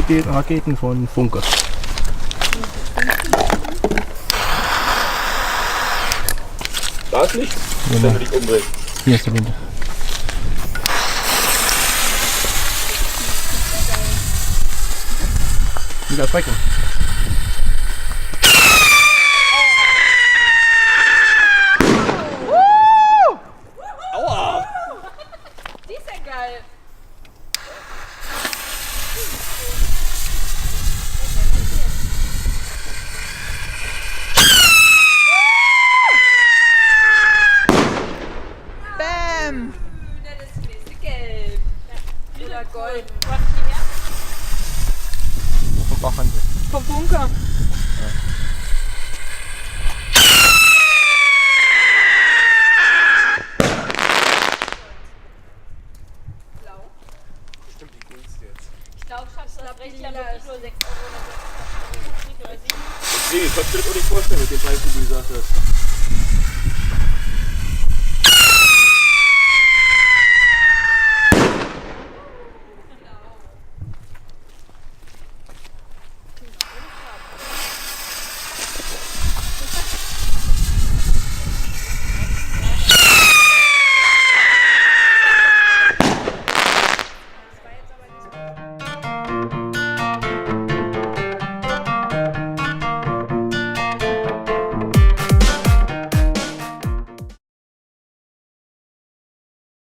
die Raketen von Funke. Das Licht? Wenn du dich umdrehst. Hier ist der Wind. Wieder Strecken. Aua! Die ist ja geil. Bam! Das ist nächste gelb. Oder gold. Vom Bachhandel. Vom Bunker. Blau. Bestimmt die coolste jetzt. Ich glaube, Schatz, das recht ja wirklich nur 6 € oder 7. Nee, ich kannst du dir das auch nicht vorstellen mit den Preisen, die du gesagt hast.